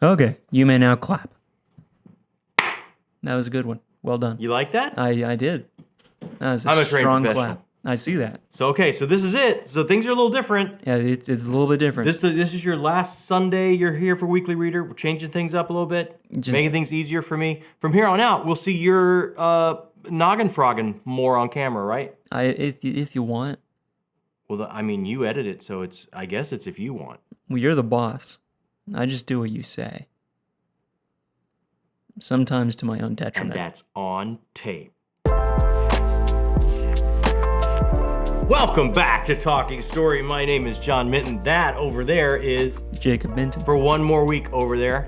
Okay, you may now clap. That was a good one. Well done. You like that? I did. That was I'm a trained strong professional. clap. I see that. So, okay, so this is it. So things are a little different. Yeah, it's a little bit different. This is your last Sunday. You're here for Weekly Reader. We're changing things up a little bit, making things easier for me. From here on out, we'll see your noggin frogging more on camera, right? If you want. Well, I mean, you edit it, so I guess it's if you want. Well, you're the boss. I just do what you say. Sometimes to my own detriment. And that's on tape. Welcome back to Talking Story. My name is John Minton. That over there is Jakob Minton. For one more week over there.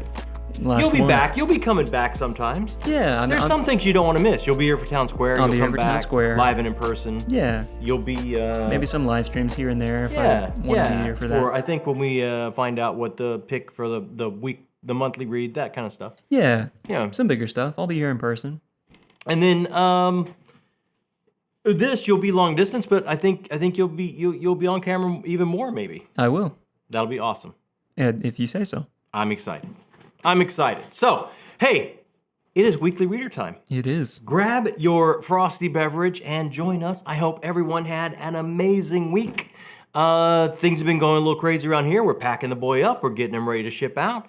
You'll be back. You'll be coming back sometimes. Yeah. There's some things you don't want to miss. You'll be here for Town Square. I'll be here for Town Square. Live and in person. Yeah. You'll be... maybe some live streams here and there if I want to be here for that. Or I think when we find out what the pick for the week, the monthly read, that kind of stuff. Yeah. Yeah. Some bigger stuff. I'll be here in person. And then you'll be long distance, but I think you'll be on camera even more maybe. I will. That'll be awesome. If you say so. I'm excited. So, hey, it is Weekly Reader time. It is. Grab your frosty beverage and join us. I hope everyone had an amazing week. Things have been going a little crazy around here. We're packing the boy up. We're getting him ready to ship out.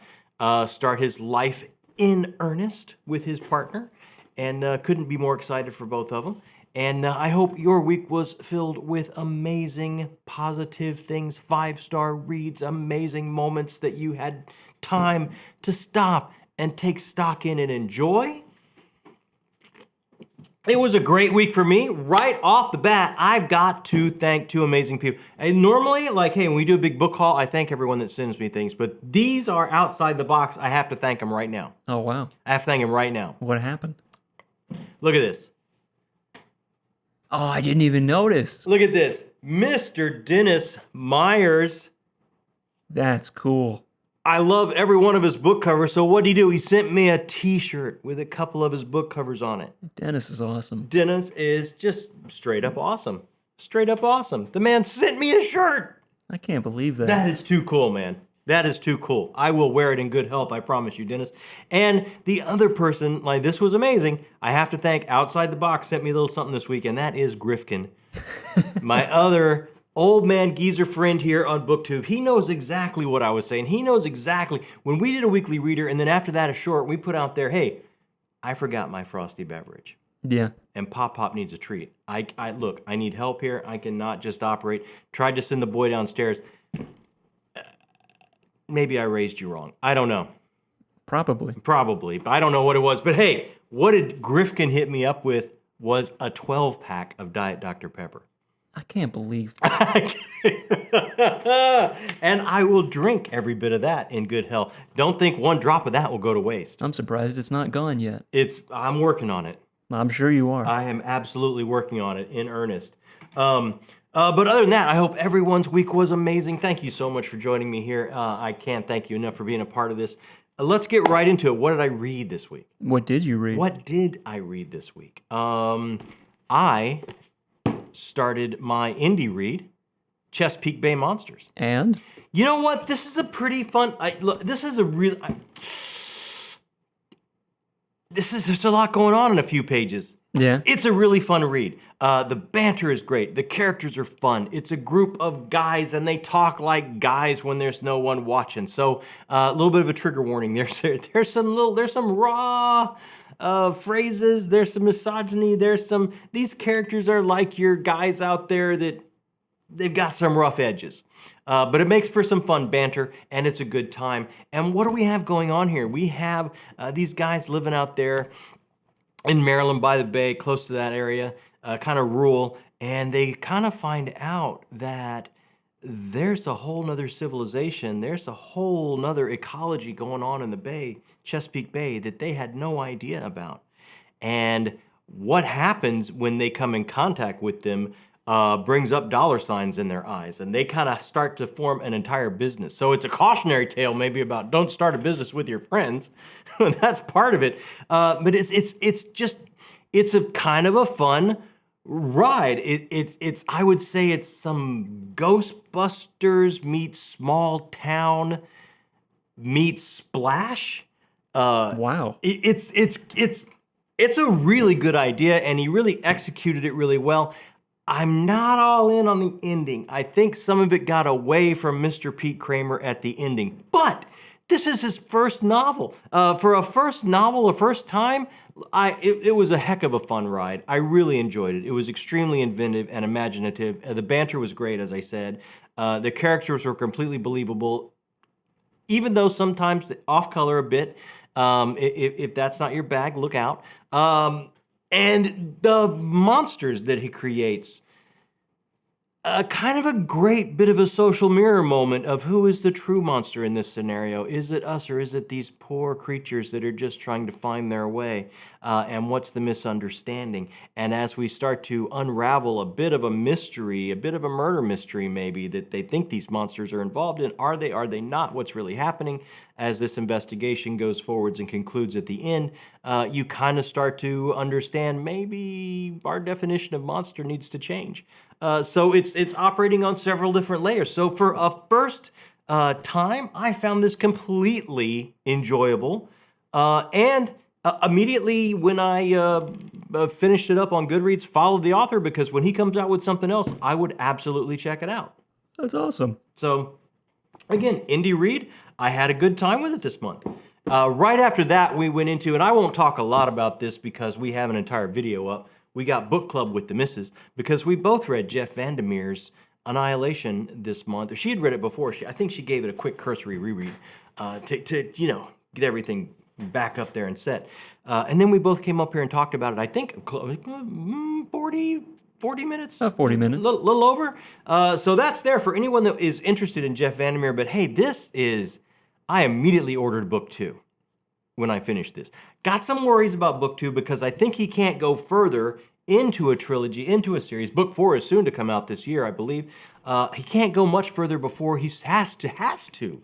Start his life in earnest with his partner. And couldn't be more excited for both of them. And I hope your week was filled with amazing, positive things, 5-star reads, amazing moments that you had time to stop and take stock in and enjoy. It was a great week for me. Right off the bat, I've got to thank two amazing people. And normally, hey, when we do a big book haul, I thank everyone that sends me things. But these are outside the box. I have to thank them right now. Oh, wow. I have to thank them right now. What happened? Look at this. Oh, I didn't even notice. Look at this. Mr. Dennis Myers. That's cool. I love every one of his book covers, so what did he do? He sent me a t-shirt with a couple of his book covers on it. Dennis is awesome. Dennis is just straight up awesome. Straight up awesome. The man sent me a shirt. I can't believe that. That is too cool, man. That is too cool. I will wear it in good health, I promise you, Dennis. And the other person, this was amazing. I have to thank Outside the Box sent me a little something this week, and that is Grifkin. My other old man geezer friend here on BookTube. He knows exactly what I was saying. He knows exactly. When we did a weekly reader, and then after that a short, we put out there, hey, I forgot my frosty beverage. Yeah. And Pop needs a treat. Look, I need help here. I cannot just operate. Tried to send the boy downstairs. Maybe I raised you wrong. I don't know. Probably. But I don't know what it was. But hey, what did Grifkin hit me up with was a 12-pack of Diet Dr. Pepper. I can't believe that. And I will drink every bit of that in good health. Don't think one drop of that will go to waste. I'm surprised it's not gone yet. I'm working on it. I'm sure you are. I am absolutely working on it in earnest. But other than that, I hope everyone's week was amazing. Thank you so much for joining me here. I can't thank you enough for being a part of this. Let's get right into it. What did I read this week? What did you read? What did I read this week? I started my indie read, Chesapeake Bay Monsters. And? You know what? This is a pretty fun... there's a lot going on in a few pages. Yeah. It's a really fun read. The banter is great. The characters are fun. It's a group of guys, and they talk like guys when there's no one watching. So a little bit of a trigger warning. There's some raw phrases. There's some misogyny. These characters are like your guys out there that they've got some rough edges. But it makes for some fun banter, and it's a good time. And what do we have going on here? We have these guys living out there in Maryland by the bay, close to that area, kind of rural, and they kind of find out that there's a whole nother civilization, there's a whole nother ecology going on in the bay, Chesapeake Bay, that they had no idea about. And what happens when they come in contact with them brings up dollar signs in their eyes, and they kind of start to form an entire business. So it's a cautionary tale maybe about don't start a business with your friends. That's part of it. But it's a kind of a fun ride. I would say it's some Ghostbusters meets small town meets Splash. Wow. It's a really good idea, and he really executed it really well. I'm not all in on the ending. I think some of it got away from Mr. Pete Kramer at the ending, but this is his first novel. For a first novel, a first time, it was a heck of a fun ride. I really enjoyed it. It was extremely inventive and imaginative. The banter was great, as I said. The characters were completely believable, even though sometimes off color a bit. If that's not your bag, look out. And the monsters that he creates, kind of a great bit of a social mirror moment of who is the true monster in this scenario. Is it us, or is it these poor creatures that are just trying to find their way? And what's the misunderstanding? And as we start to unravel a bit of a mystery, a bit of a murder mystery maybe, that they think these monsters are involved in, are they not? What's really happening? As this investigation goes forwards and concludes at the end, you kind of start to understand maybe our definition of monster needs to change. So it's operating on several different layers. So for a first time, I found this completely enjoyable. And immediately when I finished it up on Goodreads, followed the author, because when he comes out with something else, I would absolutely check it out. That's awesome. So again, indie read. I had a good time with it this month. Right after that, we went into, and I won't talk a lot about this because we have an entire video up, we got book club with the missus, because we both read Jeff Vandermeer's Annihilation this month. She had read it before. I think she gave it a quick cursory reread to get everything back up there and set. And then we both came up here and talked about it, I think 40 minutes? 40 minutes. A little over. So that's there for anyone that is interested in Jeff Vandermeer. But hey, I immediately ordered book 2 when I finished this. Got some worries about book 2 because I think he can't go further into a trilogy, into a series. Book 4 is soon to come out this year, I believe. He can't go much further before he has to,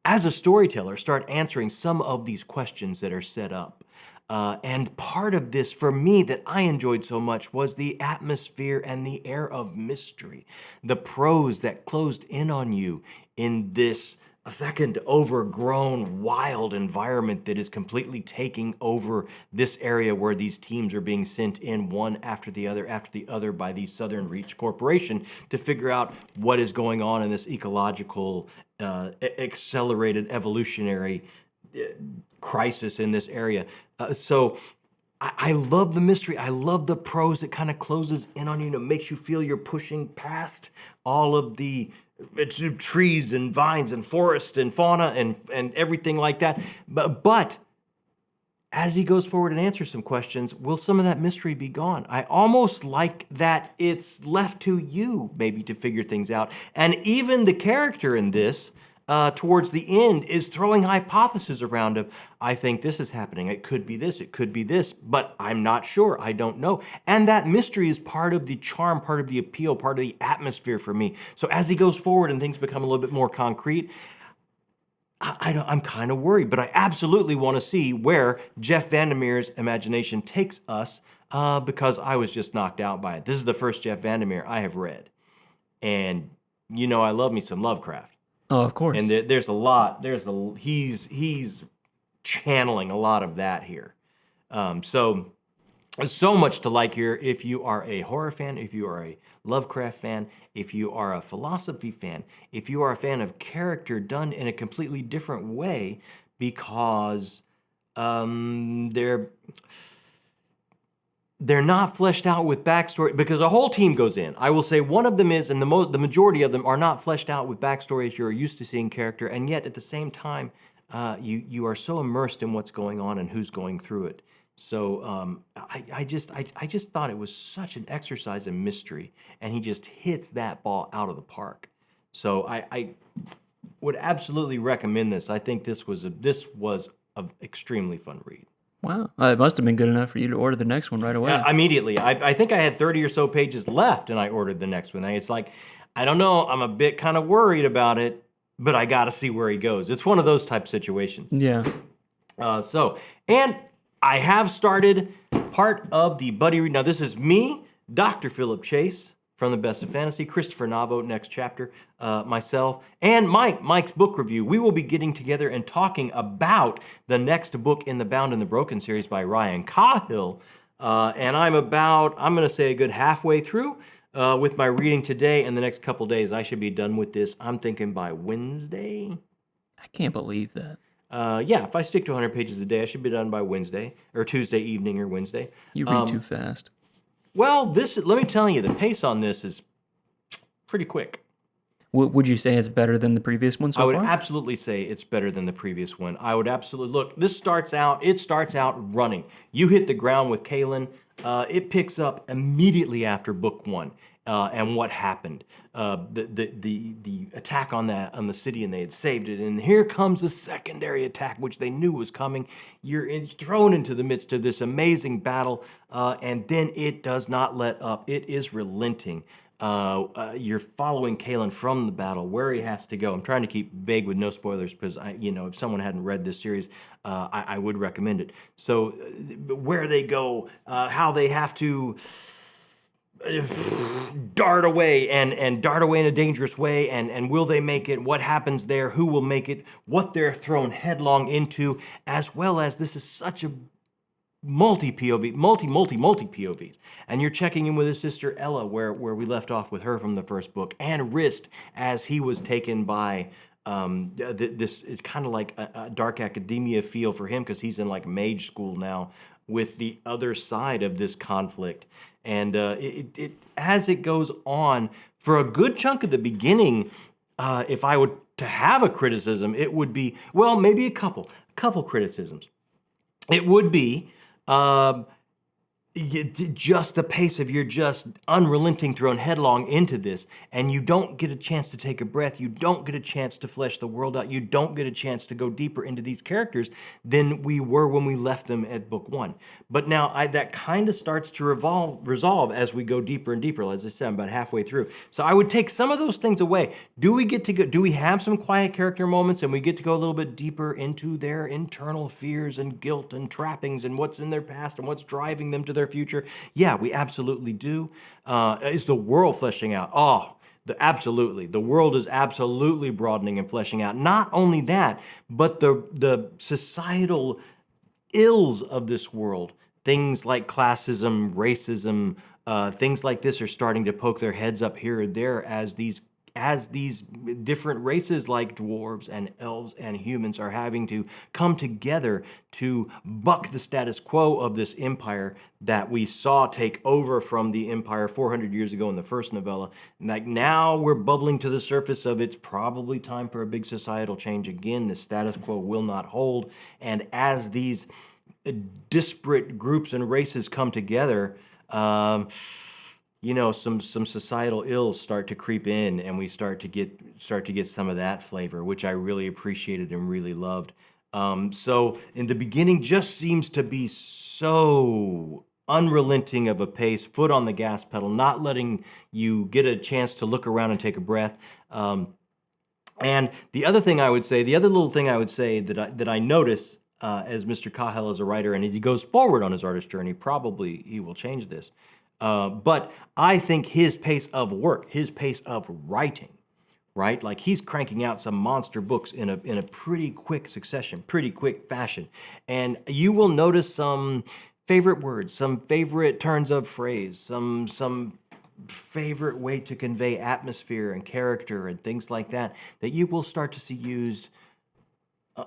as a storyteller, start answering some of these questions that are set up. And part of this, for me, that I enjoyed so much was the atmosphere and the air of mystery. The prose that closed in on you in this second overgrown, wild environment that is completely taking over this area where these teams are being sent in one after the other by the Southern Reach Corporation to figure out what is going on in this ecological, accelerated evolutionary crisis in this area. So I love the mystery. I love the prose that kind of closes in on you and makes you feel you're pushing past all of the trees and vines and forest and fauna and everything like that. But as he goes forward and answers some questions, will some of that mystery be gone? I almost like that it's left to you maybe to figure things out. And even the character in this, towards the end, is throwing hypotheses around of, I think this is happening. It could be this, but I'm not sure. I don't know. And that mystery is part of the charm, part of the appeal, part of the atmosphere for me. So as he goes forward and things become a little bit more concrete, I'm kind of worried, but I absolutely want to see where Jeff Vandermeer's imagination takes us, because I was just knocked out by it. This is the first Jeff Vandermeer I have read. And I love me some Lovecraft. Oh, of course. And he's channeling a lot of that here. So much to like here. If you are a horror fan, if you are a Lovecraft fan, if you are a philosophy fan, if you are a fan of character done in a completely different way, because they're not fleshed out with backstory, because a whole team goes in. I will say one of them is, and the majority of them are not fleshed out with backstory as you're used to seeing character, and yet at the same time, you are so immersed in what's going on and who's going through it. So I just thought it was such an exercise in mystery, and he just hits that ball out of the park. So I would absolutely recommend this. I think this was an extremely fun read. Wow, it must have been good enough for you to order the next one right away. Immediately. I think I had 30 or so pages left, and I ordered the next one. It's like, I don't know, I'm a bit kind of worried about it, but I got to see where he goes. It's one of those type situations. Yeah. And I have started part of the buddy read. Now, this is me, Dr. Philip Chase, from the Best of Fantasy, Christopher Navo, next chapter, myself, and Mike's book review. We will be getting together and talking about the next book in the Bound and the Broken series by Ryan Cahill. And I'm going to say a good halfway through with my reading today, and the next couple days I should be done with this. I'm thinking by Wednesday. I can't believe that. Yeah, if I stick to 100 pages a day, I should be done by Wednesday, or Tuesday evening or Wednesday. You read too fast. Well, let me tell you, the pace on this is pretty quick. Would you say it's better than the previous one so far? I would absolutely say it's better than the previous one. I would absolutely, look, it starts out running. You hit the ground with Kalen. It picks up immediately after book one. And what happened? The attack on the city, and they had saved it. And here comes the secondary attack, which they knew was coming. You're thrown into the midst of this amazing battle, and then it does not let up. It is relenting. You're following Kalen from the battle, where he has to go. I'm trying to keep vague with no spoilers because if someone hadn't read this series, I would recommend it. So where they go, how they have to dart away and dart away in a dangerous way, and will they make it? What happens there? Who will make it? What they're thrown headlong into, as well as this is such a multi POVs, and you're checking in with his sister Ella, where we left off with her from the first book, and Rist as he was taken by this is kind of like a dark academia feel for him because he's in like mage school now with the other side of this conflict. And it as it goes on, for a good chunk of the beginning, if I were to have a criticism, it would be, well, maybe a couple criticisms. It would be just the pace of you're just unrelenting, thrown headlong into this, and you don't get a chance to take a breath. You don't get a chance to flesh the world out. You don't get a chance to go deeper into these characters than we were when we left them at book one. But now that kind of starts to resolve as we go deeper and deeper. As I said, I'm about halfway through. So I would take some of those things away. Do we have some quiet character moments, and we get to go a little bit deeper into their internal fears and guilt and trappings and what's in their past and what's driving them to their future? Yeah, we absolutely do. Is the world fleshing out? Absolutely. The world is absolutely broadening and fleshing out. Not only that, but the societal ills of this world, things like classism, racism, things like this are starting to poke their heads up here or there as these different races like dwarves and elves and humans are having to come together to buck the status quo of this empire that we saw take over from the empire 400 years ago in the first novella. Like now we're bubbling to the surface of it's probably time for a big societal change again. The status quo will not hold. And as these disparate groups and races come together, some societal ills start to creep in, and we start to get some of that flavor, which I really appreciated and really loved. So in the beginning, just seems to be so unrelenting of a pace, foot on the gas pedal, not letting you get a chance to look around and take a breath. And the other little thing I would say that I notice as Mr. Cahill is a writer, and as he goes forward on his artist journey, probably he will change this. But I think his pace of work, his pace of writing, right? Like he's cranking out some monster books in a pretty quick succession, pretty quick fashion. And you will notice some favorite words, some favorite turns of phrase, some favorite way to convey atmosphere and character and things like that you will start to see used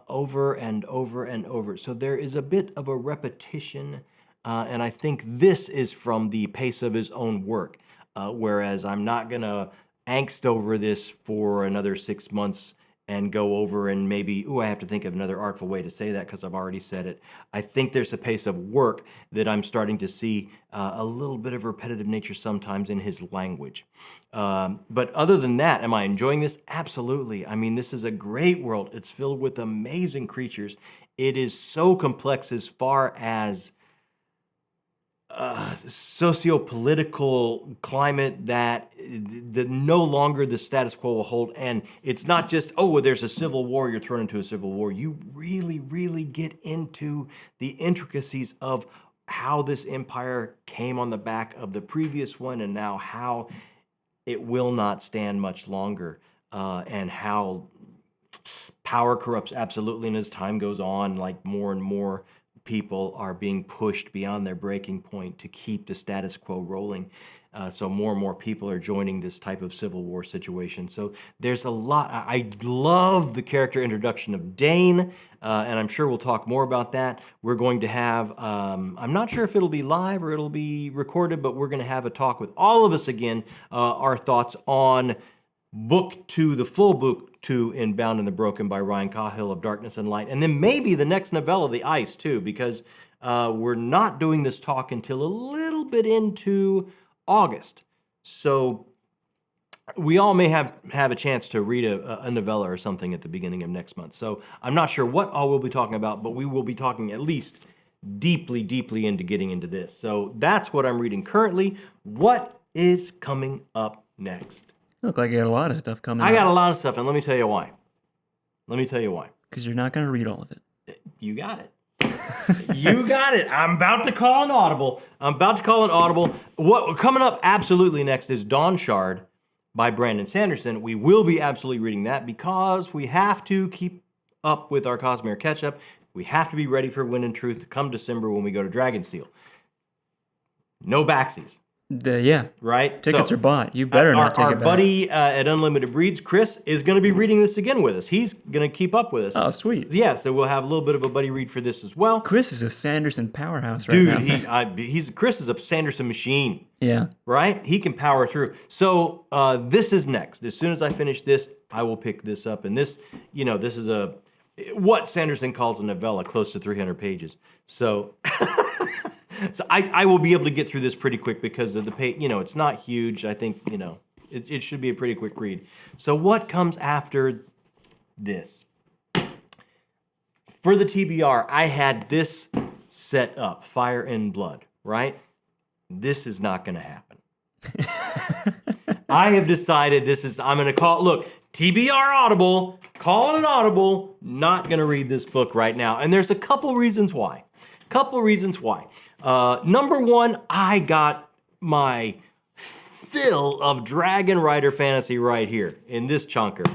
over and over and over. So there is a bit of a repetition. And I think this is from the pace of his own work, whereas I'm not going to angst over this for another 6 months and go over and maybe, I have to think of another artful way to say that because I've already said it. I think there's a pace of work that I'm starting to see a little bit of repetitive nature sometimes in his language. But other than that, am I enjoying this? Absolutely. I mean, this is a great world. It's filled with amazing creatures. It is so complex as far as socio-political climate that no longer the status quo will hold. And it's not just, there's a civil war, you're thrown into a civil war. You really, really get into the intricacies of how this empire came on the back of the previous one, and now how it will not stand much longer, and how power corrupts absolutely, and as time goes on, like more and more people are being pushed beyond their breaking point to keep the status quo rolling. So more and more people are joining this type of civil war situation. So there's a lot. I love the character introduction of Dane, and I'm sure we'll talk more about that. We're going to have, I'm not sure if it'll be live or it'll be recorded, but we're going to have a talk with all of us again, our thoughts on Book 2, the full Book 2 in Bound and the Broken by Ryan Cahill of Darkness and Light, and then maybe the next novella, The Ice, too, because we're not doing this talk until a little bit into August. So we all may have a chance to read a novella or something at the beginning of next month. So I'm not sure what all we'll be talking about, but we will be talking at least deeply, deeply into getting into this. So that's what I'm reading currently. What is coming up next? Look like you got a lot of stuff coming up. I got a lot of stuff, and let me tell you why. Because you're not going to read all of it. You got it. You got it. I'm about to call an audible. What coming up absolutely next is Dawn Shard by Brandon Sanderson. We will be absolutely reading that because we have to keep up with our Cosmere catch-up. We have to be ready for Wind and Truth to come December when we go to Dragonsteel. No backsies. Yeah. Right? Tickets are bought. You better not take it back. Our buddy at Unlimited Breeds, Chris, is going to be reading this again with us. He's going to keep up with us. Oh, sweet. Yeah, so we'll have a little bit of a buddy read for this as well. Chris is a Sanderson powerhouse right now. Dude, Chris is a Sanderson machine. Yeah. Right? He can power through. So this is next. As soon as I finish this, I will pick this up. And this, this is what Sanderson calls a novella, close to 300 pages. So... So I will be able to get through this pretty quick because of the page. It's not huge. I think, it should be a pretty quick read. So what comes after this? For the TBR, I had this set up, Fire and Blood, right? This is not going to happen. I have decided I'm going to call, look, TBR Audible, calling an audible, not going to read this book right now. And there's a couple reasons why. Number one, I got my fill of Dragon Rider fantasy right here in this chunker.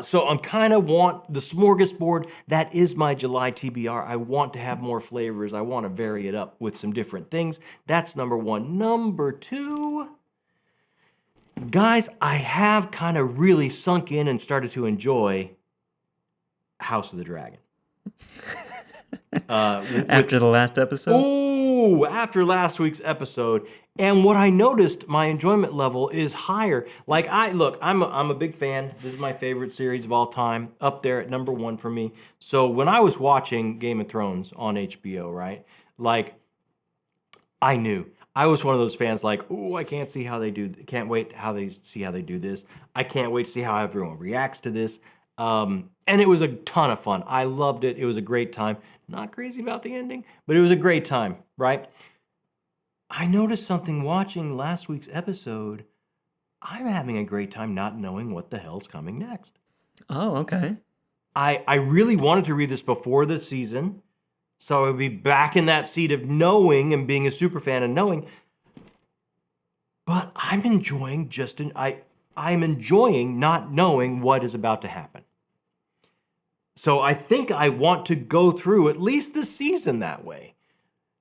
So I'm kind of want the smorgasbord that is my July TBR. I want to have more flavors. I want to vary it up with some different things. That's number one. Number two, guys, I have kind of really sunk in and started to enjoy House of the Dragon. After the last episode? Ooh, after last week's episode. And what I noticed, my enjoyment level is higher. Like, I'm a big fan. This is my favorite series of all time, up there at number one for me. So when I was watching Game of Thrones on HBO, right, like, I knew. I was one of those fans like, ooh, I can't see how they do, can't wait how they see how they do this. I can't wait to see how everyone reacts to this. And it was a ton of fun. I loved it. It was a great time. Not crazy about the ending, but it was a great time, right? I noticed something watching last week's episode. I'm having a great time not knowing what the hell's coming next. Oh, okay. I really wanted to read this before the season, so I would be back in that seat of knowing and being a super fan and knowing. But I'm enjoying I'm enjoying not knowing what is about to happen. So I think I want to go through at least this season that way.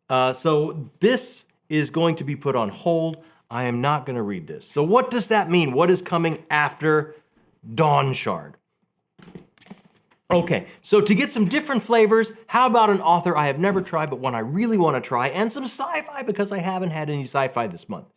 So this is going to be put on hold. I am not going to read this. So what does that mean? What is coming after Dawn Shard? Okay, so to get some different flavors, how about an author I have never tried but one I really want to try, and some sci-fi because I haven't had any sci-fi this month.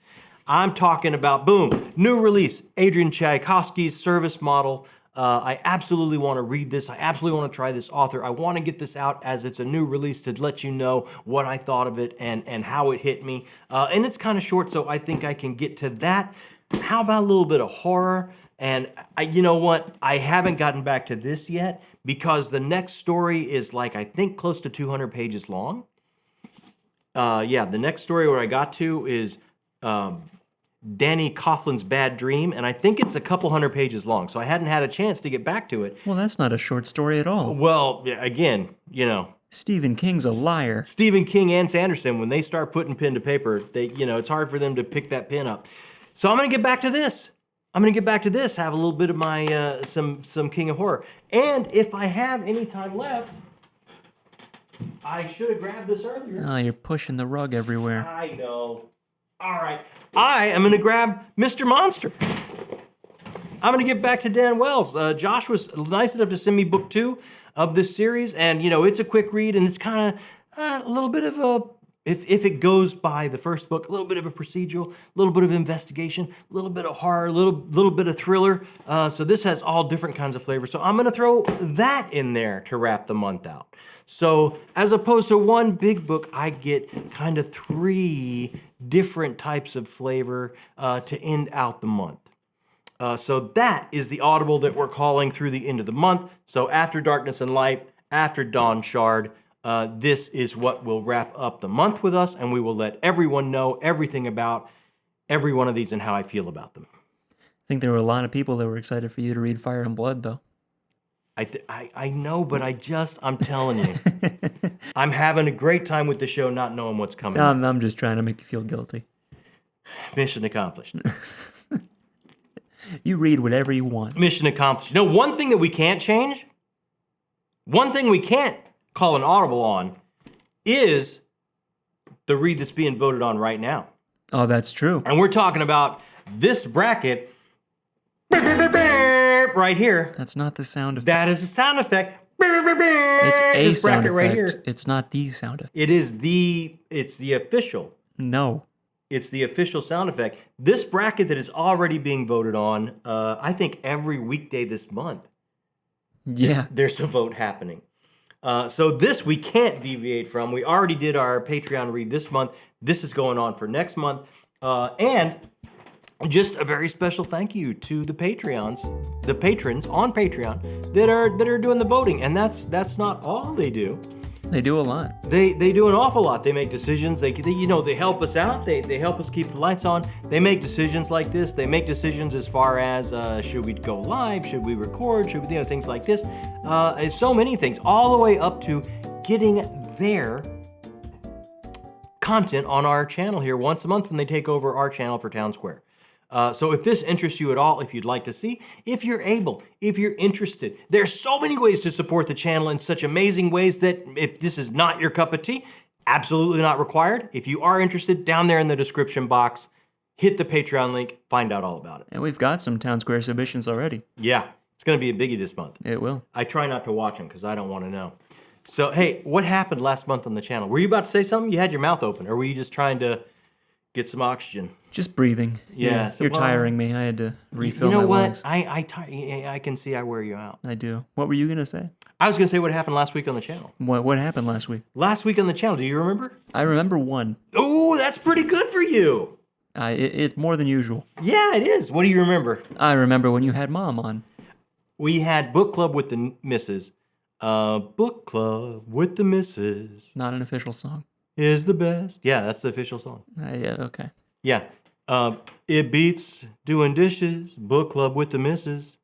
I'm talking about, boom, new release, Adrian Tchaikovsky's Service Model. I absolutely want to read this. I absolutely want to try this author. I want to get this out as it's a new release to let you know what I thought of it and how it hit me. And it's kind of short, so I think I can get to that. How about a little bit of horror? And you know what? I haven't gotten back to this yet because the next story is I think close to 200 pages long. The next story where I got to is Danny Coughlin's Bad Dream, and I think it's a couple hundred pages long, so I hadn't had a chance to get back to it. Well, that's not a short story at all. Well, again, Stephen King's a liar. Stephen King and Sanderson, when they start putting pen to paper, it's hard for them to pick that pen up. So I'm going to get back to this. I'm gonna get back to this, have a little bit of my some King of Horror. And if I have any time left, I should have grabbed this earlier. Oh, you're pushing the rug everywhere. I know. All right. I am gonna grab Mr. Monster. I'm gonna get back to Dan Wells. Josh was nice enough to send me book 2 of this series, and you know, it's a quick read, and it's kind of a little bit of a, if it goes by the first book, a little bit of a procedural, a little bit of investigation, a little bit of horror, a little bit of thriller. So this has all different kinds of flavors. So I'm gonna throw that in there to wrap the month out. So as opposed to one big book, I get kind of 3 different types of flavor to end out the month. So that is the Audible that we're calling through the end of the month. So after Darkness and Light, after Dawn Shard, this is what will wrap up the month with us, and we will let everyone know everything about every one of these and how I feel about them. I think there were a lot of people that were excited for you to read Fire and Blood, though. I know, but I'm telling you, I'm having a great time with the show, not knowing what's coming. I'm just trying to make you feel guilty. Mission accomplished. You read whatever you want. Mission accomplished. You know, one thing that we can't change, one thing we can't call an audible on, is the read that's being voted on right now. Oh, that's true. And we're talking about this bracket right here. That's not the sound effect. That is a sound effect. It's a this sound bracket effect. right here. It's not the sound effect. It's the official. No. It's the official sound effect. This bracket that is already being voted on, I think every weekday this month, Yeah. there's a vote happening. So this we can't deviate from. We already did our Patreon read this month. This is going on for next month. And just a very special thank you to the patrons on Patreon that are doing the voting. And that's not all they do. They do a lot. They do an awful lot. They make decisions. They help us out. They help us keep the lights on. They make decisions like this. They make decisions as far as should we go live, should we record, should we things like this. And so many things, all the way up to getting their content on our channel here once a month when they take over our channel for Town Square. So if this interests you at all, if you'd like to see, if you're able, if you're interested, there's so many ways to support the channel in such amazing ways that if this is not your cup of tea, absolutely not required. If you are interested, down there in the description box, hit the Patreon link, find out all about it. And we've got some Town Square submissions already. Yeah, it's going to be a biggie this month. It will. I try not to watch them because I don't want to know. So, hey, what happened last month on the channel? Were you about to say something? You had your mouth open, or were you just trying to get some oxygen? Just breathing. Yeah. You're tiring me. I had to refill my lungs. I can see I wear you out. I do. What were you going to say? I was going to say what happened last week on the channel. What happened last week? Last week on the channel, do you remember? I remember one. Oh, that's pretty good for you. It's more than usual. Yeah, it is. What do you remember? I remember when you had Mom on. We had book club with the missus. Book club with the missus. Not an official song. Is the best. Yeah, that's the official song. Yeah, okay. Yeah. It beats doing dishes. Book club with the missus.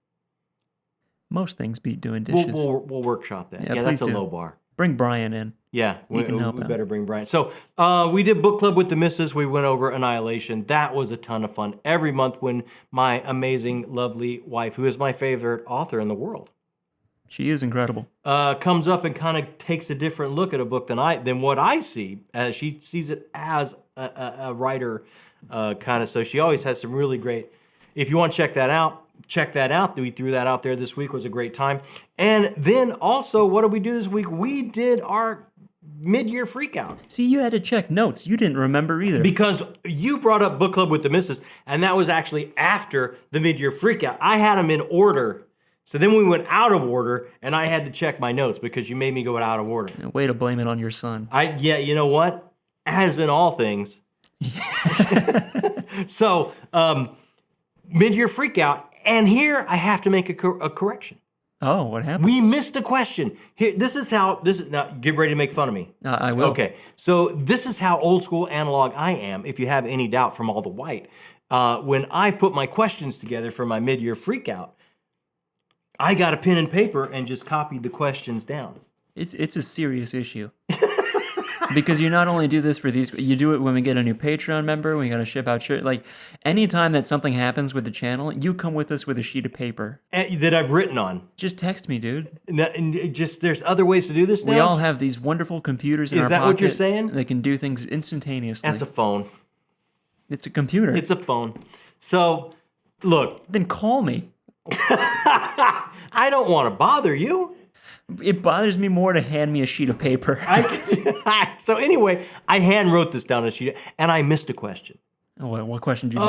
Most things beat doing dishes. We'll workshop that. Yeah, that's a low bar. Bring Brian in. Yeah, we can help we out. better bring Brian. So we did book club with the missus. We went over Annihilation. That was a ton of fun. Every month when my amazing, lovely wife, who is my favorite author in the world, she is incredible, comes up and kind of takes a different look at a book than what I see. She sees it as a writer kind of. So she always has some really great. If you want to check that out, check that out. We threw that out there this week. It was a great time. And then also, what did we do this week? We did our mid-year freakout. See, you had to check notes. You didn't remember either. Because you brought up book club with the missus, and that was actually after the mid-year freakout. I had them in order. So then we went out of order, and I had to check my notes because you made me go out of order. Way to blame it on your son. Yeah, you know what? As in all things. So, mid-year freakout, and here I have to make a correction. Oh, what happened? We missed a question. Here, now get ready to make fun of me. I will. Okay, so this is how old school analog I am, if you have any doubt from all the white. When I put my questions together for my mid-year freakout, I got a pen and paper and just copied the questions down. It's a serious issue. Because you not only do this for these, you do it when we get a new Patreon member, we got to ship out shit. Like, anytime that something happens with the channel, you come with us with a sheet of paper. That I've written on. Just text me, dude. And just there's other ways to do this now? We all have these wonderful computers in our pocket. Is that what you're saying? That can do things instantaneously. That's a phone. It's a computer. It's a phone. So, look. Then call me. I don't want to bother you. It bothers me more to hand me a sheet of paper. So anyway, I hand wrote this down on a sheet, and I missed a question. Oh, what question did you miss?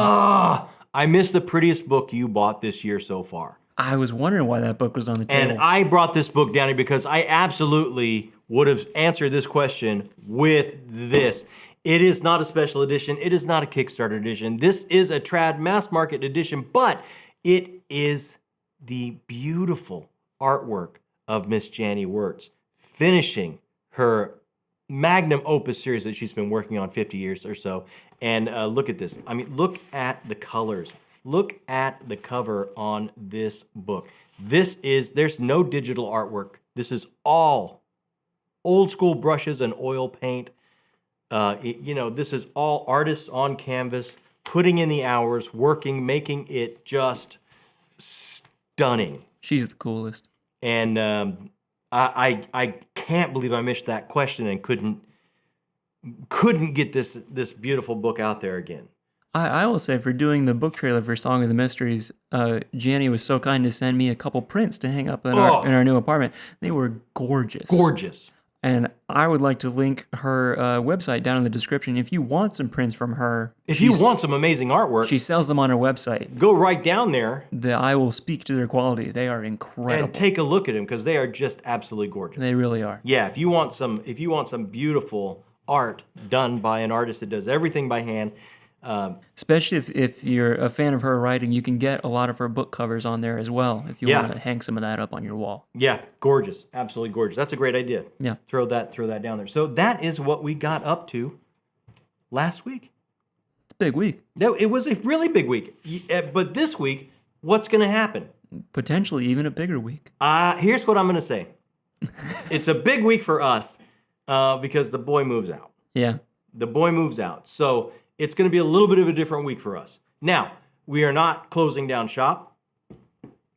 I missed the prettiest book you bought this year so far. I was wondering why that book was on the table. And I brought this book down here because I absolutely would have answered this question with this. It is not a special edition. It is not a Kickstarter edition. This is a trad mass market edition, but it is the beautiful artwork of Miss Janny WURTS, finishing her magnum opus series that she's been working on 50 years or so. And look at this. I mean, look at the colors. Look at the cover on this book. There's no digital artwork. This is all old school brushes and oil paint. This is all artists on canvas, putting in the hours, working, making it just stunning. She's the coolest. And I can't believe I missed that question and couldn't get this beautiful book out there again. I will say, for doing the book trailer for Song of the Mysteries, Janny was so kind to send me a couple prints to hang up in our new apartment. They were gorgeous. Gorgeous. And I would like to link her website down in the description. If you want some prints from her, if you want some amazing artwork, she sells them on her website. Go right down there. I will speak to their quality. They are incredible. And take a look at them because they are just absolutely gorgeous. They really are. Yeah, if you want some beautiful art done by an artist that does everything by hand. Especially if you're a fan of her writing, you can get a lot of her book covers on there as well, if you want to hang some of that up on your wall. Yeah, gorgeous. Absolutely gorgeous. That's a great idea. Yeah. Throw that down there. So that is what we got up to last week. It's a big week. No, it was a really big week. But this week, what's going to happen? Potentially even a bigger week. Here's what I'm going to say. It's a big week for us because the boy moves out. Yeah. The boy moves out. So it's going to be a little bit of a different week for us. Now, we are not closing down shop.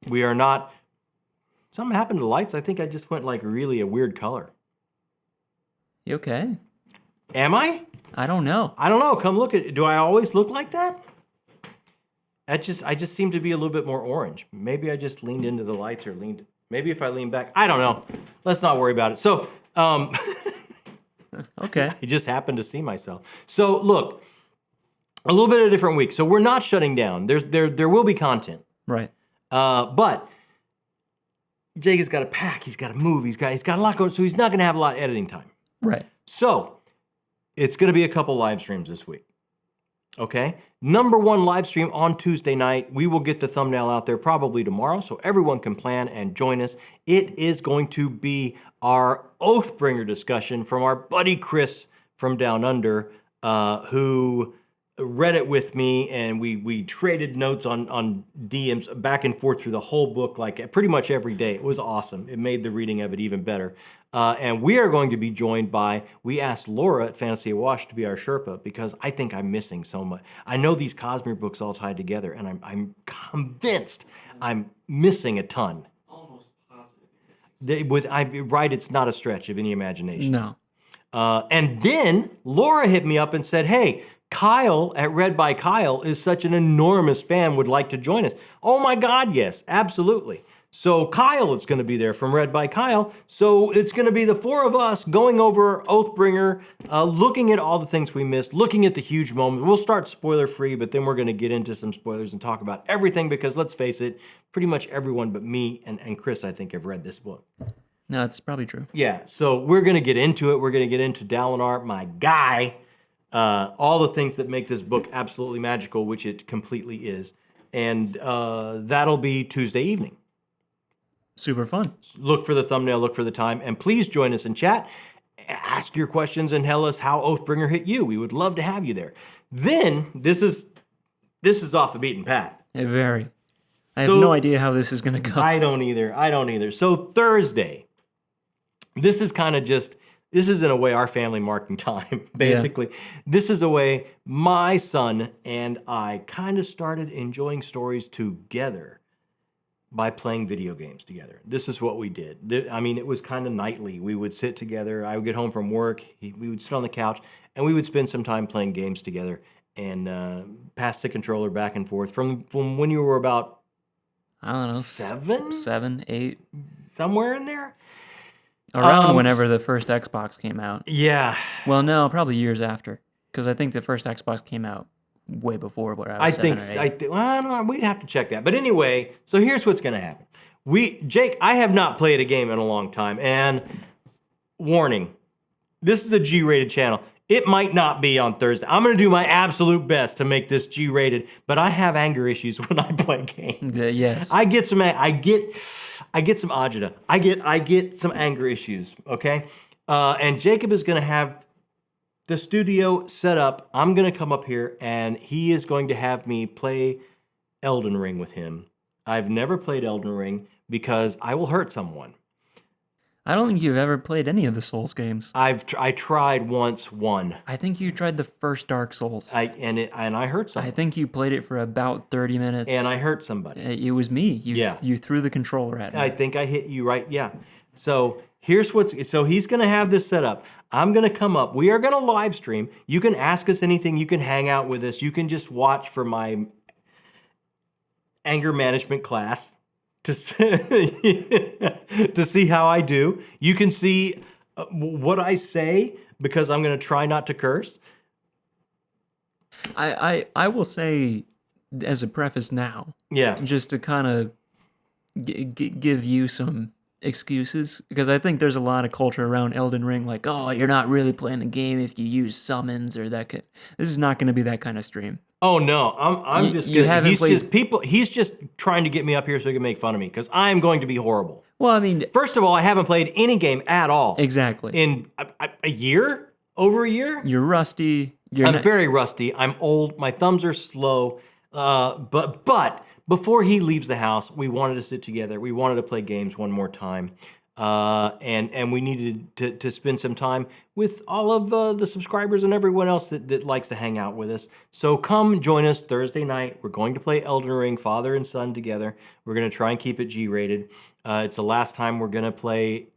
We are not... Something happened to the lights. I think I just went like really a weird color. You okay? Am I? I don't know. I don't know. Come look at it. Do I always look like that? I just seem to be a little bit more orange. Maybe I just leaned into the lights or leaned... Maybe if I lean back. I don't know. Let's not worry about it. So, okay. I just happened to see myself. So, look... A little bit of a different week. So we're not shutting down. There will be content. Right. But Jake has got to pack. He's got to move. He's got a lot going. So he's not going to have a lot of editing time. Right. So it's going to be a couple live streams this week. Okay. Number one live stream on Tuesday night. We will get the thumbnail out there probably tomorrow, so everyone can plan and join us. It is going to be our Oathbringer discussion from our buddy Chris from Down Under, who read it with me, and we traded notes on DMs back and forth through the whole book, like pretty much every day. It was awesome. It made the reading of it even better. And we are going to be joined by, we asked Laura at Fantasy Awash to be our Sherpa because I think I'm missing so much. I know these Cosmere books all tied together, and I'm convinced I'm missing a ton. Almost positive. Right, it's not a stretch of any imagination. No. And then Laura hit me up and said, hey, Kyle at Read by Kyle is such an enormous fan, would like to join us. Oh my God, yes, absolutely. So Kyle is going to be there from Read by Kyle. So it's going to be the four of us going over Oathbringer, looking at all the things we missed, looking at the huge moment. We'll start spoiler free, but then we're going to get into some spoilers and talk about everything because let's face it, pretty much everyone but me and Chris, I think, have read this book. No, it's probably true. Yeah, so we're going to get into it. We're going to get into Dalinar, my guy. All the things that make this book absolutely magical, which it completely is. And that'll be Tuesday evening. Super fun. Look for the thumbnail, look for the time, and please join us in chat. Ask your questions and tell us how Oathbringer hit you. We would love to have you there. Then, this is off the beaten path. Very. I have no idea how this is going to go. I don't either. So Thursday, this is kind of just This is in a way our family marking time, basically. This is a way my son and I kind of started enjoying stories together by playing video games together. This is what we did. I mean, it was kind of nightly. We would sit together. I would get home from work. We would sit on the couch, and we would spend some time playing games together and pass the controller back and forth from when you were about, I don't know, 7, 8, somewhere in there. Around whenever the first Xbox came out. Yeah. Well, no, probably years after, because I think the first Xbox came out way before where I was 7 or 8. Well, I don't know, we'd have to check that. But anyway, so here's what's going to happen. Jake, I have not played a game in a long time, and warning, this is a G-rated channel. It might not be on Thursday. I'm going to do my absolute best to make this G-rated, but I have anger issues when I play games. Yes. I get some agita. I get some anger issues, okay? And Jacob is going to have the studio set up. I'm going to come up here, and he is going to have me play Elden Ring with him. I've never played Elden Ring because I will hurt someone. I don't think you've ever played any of the Souls games. I tried once one. I think you tried the first Dark Souls. And I hurt someone. I think you played it for about 30 minutes. And I hurt somebody. It was me. You threw the controller at me. I think I hit you right. Yeah. So he's going to have this set up. I'm going to come up. We are going to live stream. You can ask us anything. You can hang out with us. You can just watch for my anger management class to see how I do. You can see what I say because I'm going to try not to curse. I will say as a preface now, just to kind of give you some excuses, because I think there's a lot of culture around Elden Ring, like, oh, you're not really playing the game if you use summons or that. This is not going to be that kind of stream. Oh no, I'm just gonna, he's just trying to get me up here so he can make fun of me because I'm going to be horrible. Well, I mean, first of all, I haven't played any game at all. Exactly. In a year, over a year. You're rusty. I'm very rusty. I'm old. My thumbs are slow. But before he leaves the house, we wanted to sit together. We wanted to play games one more time. And we needed to spend some time with all of the subscribers and everyone else that likes to hang out with us. So come join us Thursday night. We're going to play Elden Ring, father and son together. We're going to try and keep it G-rated. It's the last time we're going to play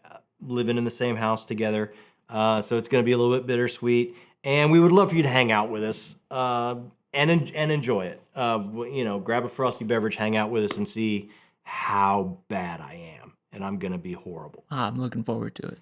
living in the same house together. So it's going to be a little bit bittersweet. And we would love for you to hang out with us and enjoy it. Grab a frosty beverage, hang out with us, and see how bad I am. And I'm going to be horrible. I'm looking forward to it.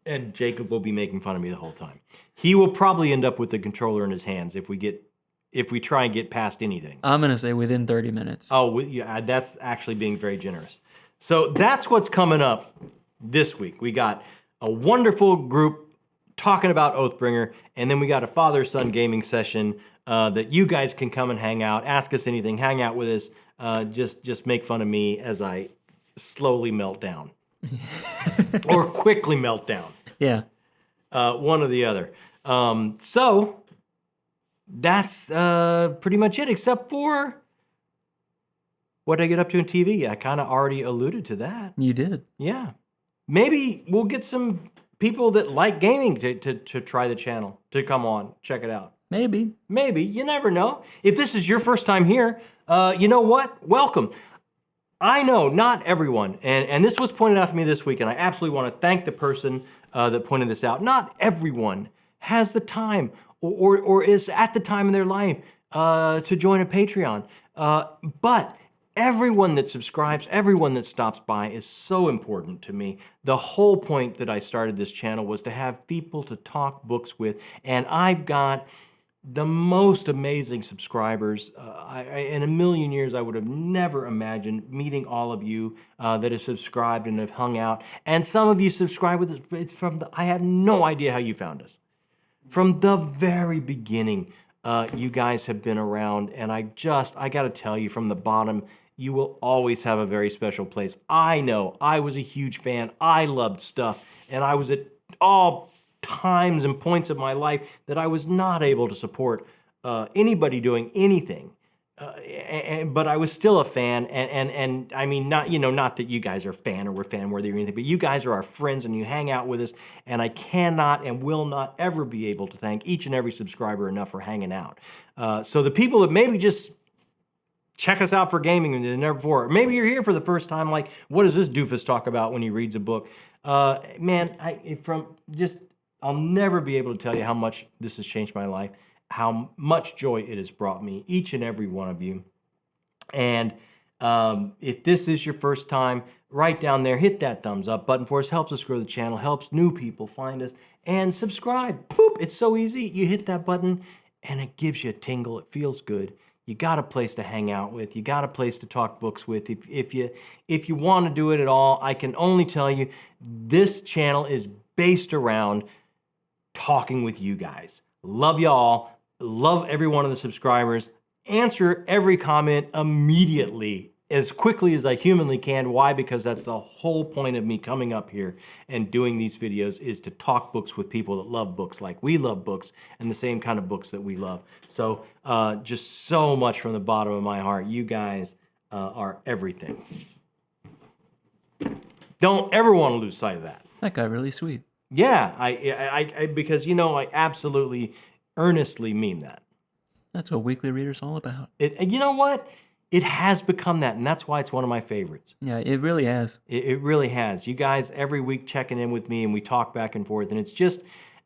And Jacob will be making fun of me the whole time. He will probably end up with the controller in his hands if we try and get past anything. I'm going to say within 30 minutes. Oh, yeah, that's actually being very generous. So that's what's coming up this week. We got a wonderful group talking about Oathbringer, and then we got a father-son gaming session that you guys can come and hang out, ask us anything, hang out with us, just make fun of me as I slowly melt down or quickly melt down. Yeah. One or the other. So that's pretty much it, except for what I get up to in TV. I kind of already alluded to that. You did. Yeah. Maybe we'll get some people that like gaming to try the channel, to come on, check it out. Maybe. You never know. If this is your first time here, you know what? Welcome. I know not everyone, and this was pointed out to me this week, and I absolutely want to thank the person that pointed this out. Not everyone has the time or is at the time in their life to join a Patreon. But everyone that subscribes, everyone that stops by is so important to me. The whole point that I started this channel was to have people to talk books with, and I've got the most amazing subscribers. In a million years, I would have never imagined meeting all of you that have subscribed and have hung out. And some of you subscribe with us I have no idea how you found us. From the very beginning, you guys have been around, and I got to tell you from the bottom, you will always have a very special place. I know I was a huge fan. I loved stuff, and I was at all times and points of my life that I was not able to support anybody doing anything. but I was still a fan, and I mean, not that you guys are a fan or we're fan worthy or anything, but you guys are our friends and you hang out with us, and I cannot and will not ever be able to thank each and every subscriber enough for hanging out. So the people that maybe just check us out for gaming and never before, or maybe you're here for the first time, like, what does this doofus talk about when he reads a book? Man, I'll never be able to tell you how much this has changed my life, how much joy it has brought me, each and every one of you. And if this is your first time, right down there, hit that thumbs up button for us. Helps us grow the channel, helps new people find us, and subscribe. Boop, it's so easy. You hit that button, and it gives you a tingle. It feels good. You got a place to hang out with. You got a place to talk books with. If you want to do it at all, I can only tell you this channel is based around talking with you guys. Love y'all. Love every one of the subscribers. Answer every comment immediately, as quickly as I humanly can. Why? Because that's the whole point of me coming up here and doing these videos, is to talk books with people that love books like we love books, and the same kind of books that we love. So just so much from the bottom of my heart. You guys are everything. Don't ever want to lose sight of that. That got really sweet. Yeah, I because I absolutely earnestly mean that. That's what Weekly Reader's all about. You know what? It has become that, and that's why it's one of my favorites. Yeah, it really has. It really has. You guys every week checking in with me, and we talk back and forth, and it's just,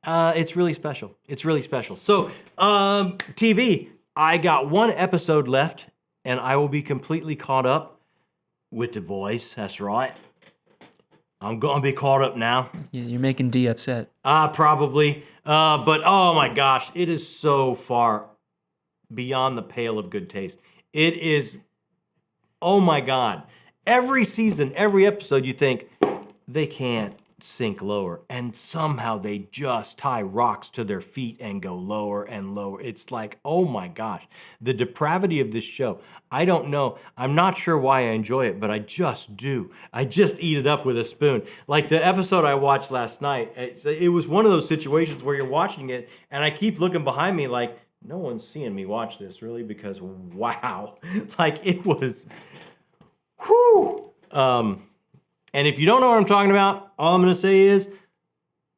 it's really special. It's really special. So, TV, I got one episode left, and I will be completely caught up with the boys. That's right. I'm going to be caught up now. Yeah, you're making D upset. Probably. But oh my gosh, it is so far beyond the pale of good taste. It is, oh my God. Every season, every episode, you think, they can't sink lower. And somehow they just tie rocks to their feet and go lower and lower. It's like, oh my gosh, the depravity of this show. I don't know. I'm not sure why I enjoy it, but I just do. I just eat it up with a spoon. Like the episode I watched last night, it was one of those situations where you're watching it and I keep looking behind me like, no one's seeing me watch this, really, because wow. Like it was, whew. And if you don't know what I'm talking about, all I'm going to say is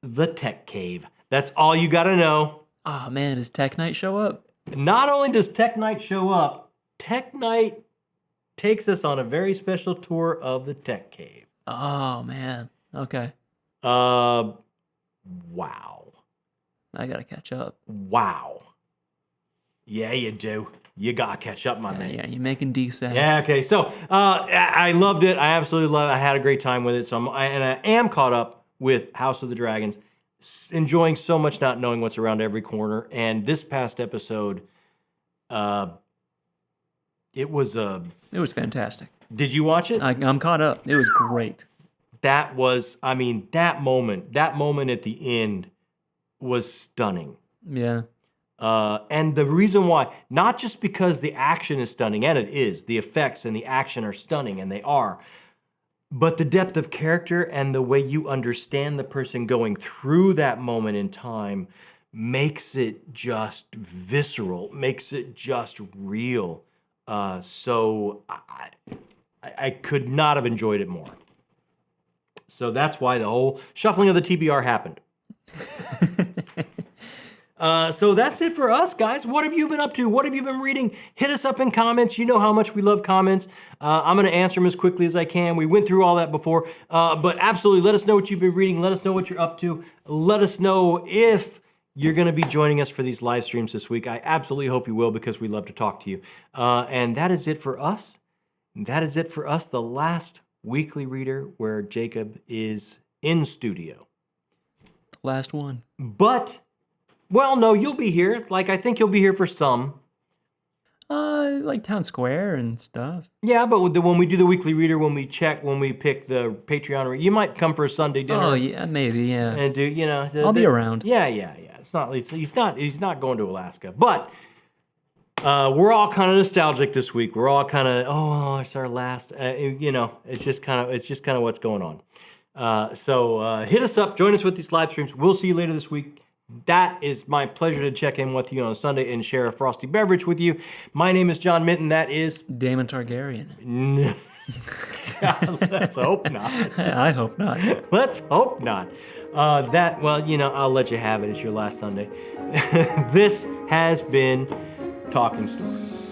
the Tech Cave. That's all you got to know. Oh man, does Tech Night show up? Not only does Tech Night show up, Tech Night takes us on a very special tour of the Tech Cave. Oh man. Okay. Wow. I gotta catch up. Wow. Yeah, you do. You gotta catch up, my man. Yeah, you're making D sad. Yeah, okay. So I loved it. I absolutely loved it. I had a great time with it. So I am caught up with House of the Dragons, enjoying so much not knowing what's around every corner. And this past episode, it was fantastic. Did you watch it? I'm caught up. It was great. That was, I mean, that moment at the end was stunning. Yeah. And the reason why, not just because the action is stunning, and it is, the effects and the action are stunning, and they are, but the depth of character and the way you understand the person going through that moment in time makes it just visceral, makes it just real. So I could not have enjoyed it more. So that's why the whole shuffling of the TBR happened. So that's it for us, guys. What have you been up to? What have you been reading? Hit us up in comments. You know how much we love comments. I'm going to answer them as quickly as I can. We went through all that before. But absolutely, let us know what you've been reading. Let us know what you're up to. Let us know if you're going to be joining us for these live streams this week. I absolutely hope you will, because we love to talk to you. And that is it for us. That is it for us, the last weekly reader where Jacob is in studio. Last one. But... well, no, you'll be here. Like, I think you'll be here for some. Like Town Square and stuff. Yeah, but when we do the weekly reader, when we pick the Patreon, you might come for a Sunday dinner. Oh yeah, maybe, yeah. And do I'll be around. Yeah. It's not. He's not going to Alaska, but we're all kind of nostalgic this week. We're all kind of it's our last. It's just kind of what's going on. So hit us up, join us with these live streams. We'll see you later this week. That is my pleasure to check in with you on a Sunday and share a frosty beverage with you. My name is John Minton. That is Damon Targaryen. Let's hope not. I hope not. Let's hope not. I'll let you have it. It's your last Sunday. This has been Talking Story.